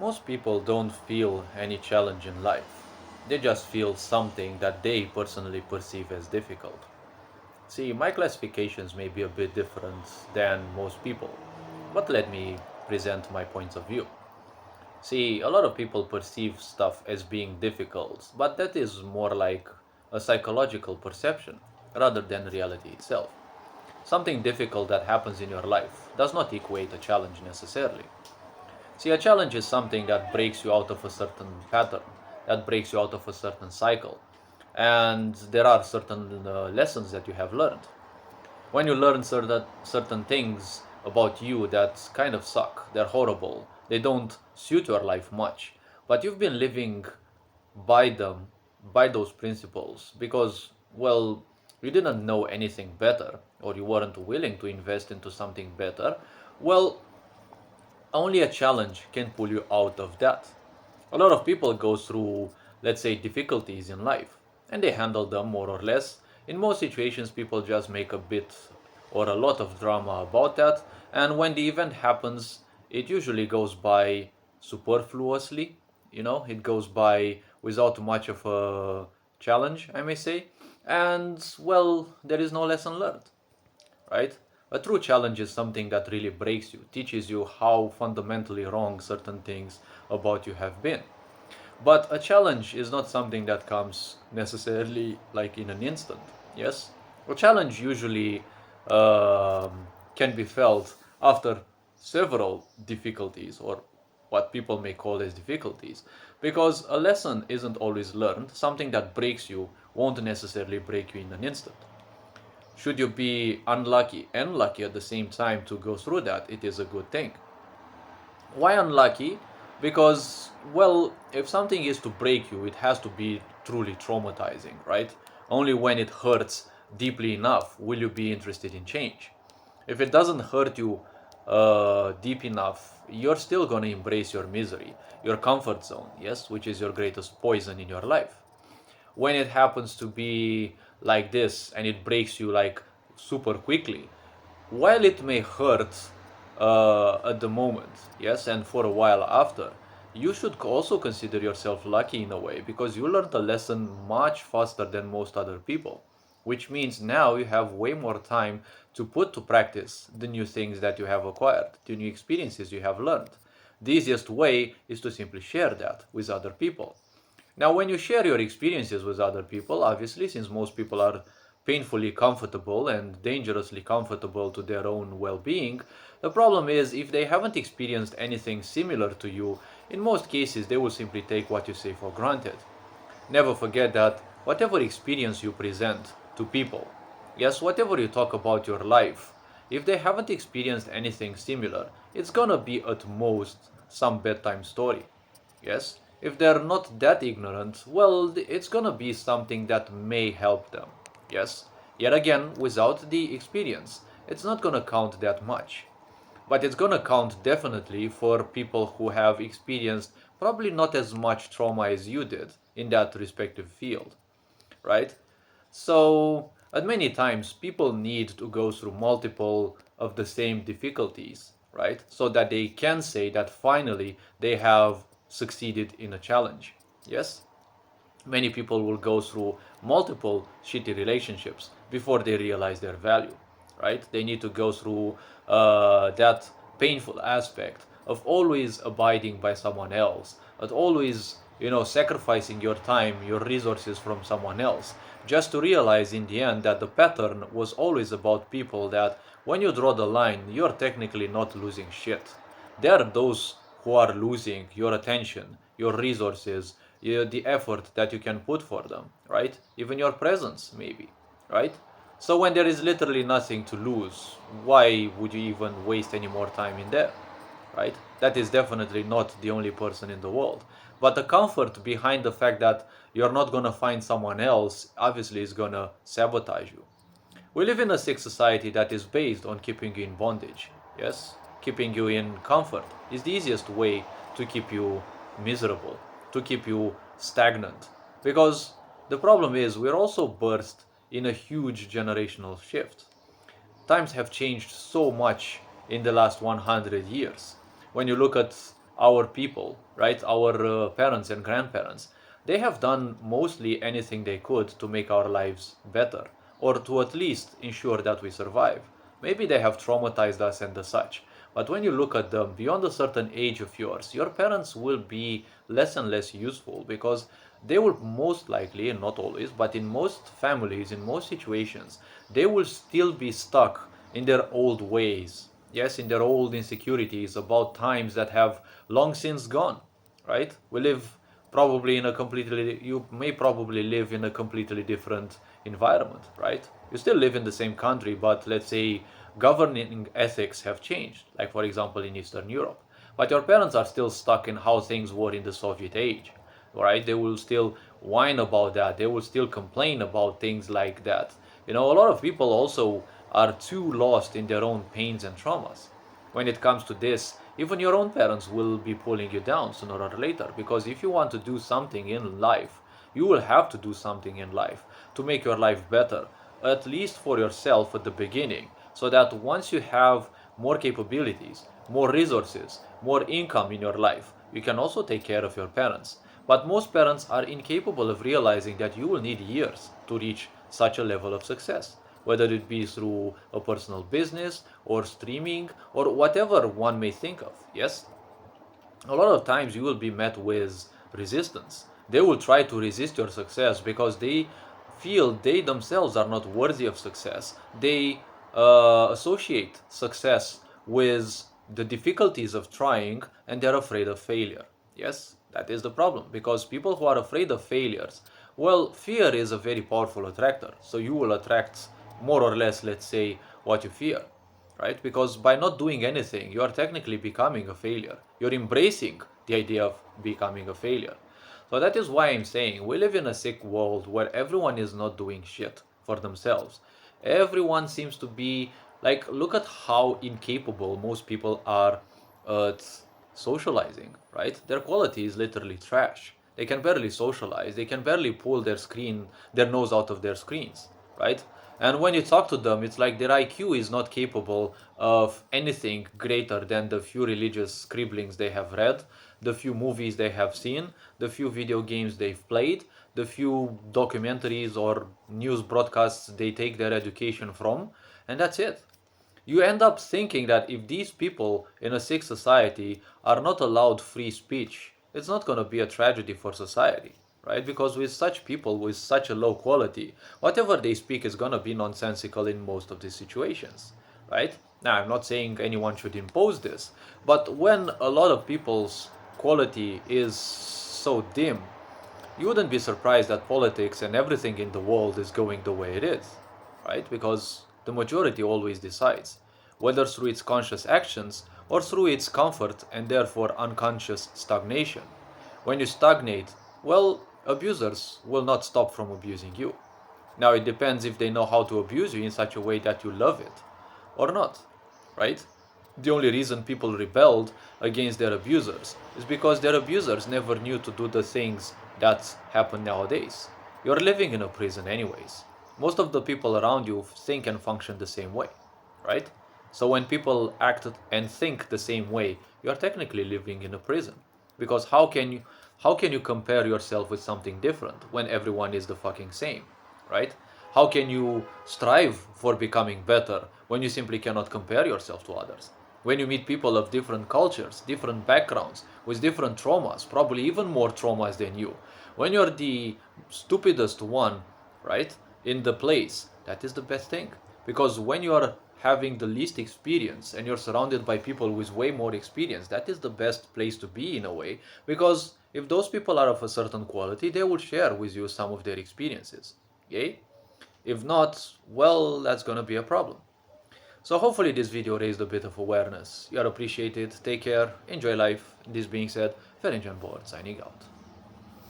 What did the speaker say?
Most people don't feel any challenge in life. They just feel something that they personally perceive as difficult. See, my classifications may be a bit different than most people, but let me present my points of view. See, a lot of people perceive stuff as being difficult, but that is more like a psychological perception rather than reality itself. Something difficult that happens in your life does not equate a challenge necessarily. See, a challenge is something that breaks you out of a certain pattern, that breaks you out of a certain cycle. And there are certain lessons that you have learned. When you learn certain things about you that kind of suck, they're horrible, they don't suit your life much, but you've been living by them, by those principles, because, well, you didn't know anything better, or you weren't willing to invest into something better. Well, only a challenge can pull you out of that. A lot of people go through, let's say, difficulties in life, and they handle them more or less. In most situations, people just make a bit or a lot of drama about that, and when the event happens, it usually goes by superfluously. It goes by without much of a challenge, I may say, and, well, there is no lesson learned, right? A true challenge is something that really breaks you, teaches you how fundamentally wrong certain things about you have been. But a challenge is not something that comes necessarily like in an instant. Yes? A challenge usually can be felt after several difficulties, or what people may call as difficulties. Because a lesson isn't always learned, something that breaks you won't necessarily break you in an instant. Should you be unlucky and lucky at the same time to go through that, it is a good thing. Why unlucky? Because, well, if something is to break you, it has to be truly traumatizing, right? Only when it hurts deeply enough will you be interested in change. If it doesn't hurt you deep enough, you're still gonna embrace your misery, your comfort zone, yes, which is your greatest poison in your life. When it happens to be like this and it breaks you like super quickly, while it may hurt at the moment, yes, and for a while after, you should also consider yourself lucky in a way because you learned a lesson much faster than most other people, which means now you have way more time to put to practice the new things that you have acquired, the new experiences you have learned. The easiest way is to simply share that with other people. Now, when you share your experiences with other people, obviously, since most people are painfully comfortable and dangerously comfortable to their own well being, the problem is if they haven't experienced anything similar to you, in most cases they will simply take what you say for granted. Never forget that whatever experience you present to people, yes, whatever you talk about your life, if they haven't experienced anything similar, it's gonna be at most some bedtime story. Yes? If they're not that ignorant, well, it's gonna be something that may help them. Yes? Yet again, without the experience, it's not gonna count that much. But it's gonna count definitely for people who have experienced probably not as much trauma as you did in that respective field, right? So, at many times, people need to go through multiple of the same difficulties, right? So that they can say that finally they have succeeded in a challenge. Yes? Many people will go through multiple shitty relationships before they realize their value, right? They need to go through that painful aspect of always abiding by someone else, of always, sacrificing your time, your resources from someone else, just to realize in the end that the pattern was always about people that when you draw the line, you're technically not losing shit. There are those who are losing your attention, your resources, the effort that you can put for them, right? Even your presence, maybe, right? So when there is literally nothing to lose, why would you even waste any more time in there, right? That is definitely not the only person in the world. But the comfort behind the fact that you're not gonna find someone else obviously is gonna sabotage you. We live in a sick society that is based on keeping you in bondage. Yes? Keeping you in comfort is the easiest way to keep you miserable, to keep you stagnant. Because the problem is, we're also burst in a huge generational shift. Times have changed so much in the last 100 years. When you look at our people, right? Our parents and grandparents, they have done mostly anything they could to make our lives better, or to at least ensure that we survive. Maybe they have traumatized us and the such. But when you look at them beyond a certain age of yours, your parents will be less and less useful because they will most likely, and not always, but in most families, in most situations, they will still be stuck in their old ways. Yes, in their old insecurities about times that have long since gone, right? We live probably in a completely, you may probably live in a completely different environment, right? You still live in the same country, but let's say governing ethics have changed, like for example in Eastern Europe. But your parents are still stuck in how things were in the Soviet age, right? They will still whine about that. They will still complain about things like that. You know, a lot of people also are too lost in their own pains and traumas. When it comes to this, even your own parents will be pulling you down sooner or later, because if you want to do something in life, you will have to do something in life to make your life better, at least for yourself at the beginning, so that once you have more capabilities, more resources, more income in your life, you can also take care of your parents. But most parents are incapable of realizing that you will need years to reach such a level of success, whether it be through a personal business or streaming or whatever one may think of. Yes, a lot of times you will be met with resistance. They will try to resist your success because they feel they themselves are not worthy of success. They associate success with the difficulties of trying, and they're afraid of failure. Yes, that is the problem, because people who are afraid of failures, well, fear is a very powerful attractor. So you will attract more or less, let's say, what you fear, right? Because by not doing anything, you are technically becoming a failure. You're embracing the idea of becoming a failure. So that is why I'm saying we live in a sick world where everyone is not doing shit for themselves. Everyone seems to be like, look at how incapable most people are at socializing, right? Their quality is literally trash. They can barely socialize. They can barely pull their nose out of their screens, right? And when you talk to them, it's like their IQ is not capable of anything greater than the few religious scribblings they have read, the few movies they have seen, the few video games they've played, the few documentaries or news broadcasts they take their education from, and that's it. You end up thinking that if these people in a sick society are not allowed free speech, it's not going to be a tragedy for society, right? Because with such people with such a low quality, whatever they speak is going to be nonsensical in most of these situations, right? Now, I'm not saying anyone should impose this, but when a lot of people's quality is so dim, you wouldn't be surprised that politics and everything in the world is going the way it is, right? Because the majority always decides, whether through its conscious actions or through its comfort and therefore unconscious stagnation. When you stagnate, well, abusers will not stop from abusing you. Now, it depends if they know how to abuse you in such a way that you love it or not, right? The only reason people rebelled against their abusers is because their abusers never knew to do the things that happen nowadays. You're living in a prison, anyways. Most of the people around you think and function the same way, right? So when people act and think the same way, you're technically living in a prison. Because how can you compare yourself with something different when everyone is the fucking same, right? How can you strive for becoming better when you simply cannot compare yourself to others? When you meet people of different cultures, different backgrounds, with different traumas, probably even more traumas than you, when you're the stupidest one, right, in the place, that is the best thing. Because when you are having the least experience and you're surrounded by people with way more experience, that is the best place to be in a way. Because if those people are of a certain quality, they will share with you some of their experiences. Okay? If not, well, that's gonna be a problem. So hopefully this video raised a bit of awareness. You are appreciated. Take care. Enjoy life. This being said, Ferenc Board signing out.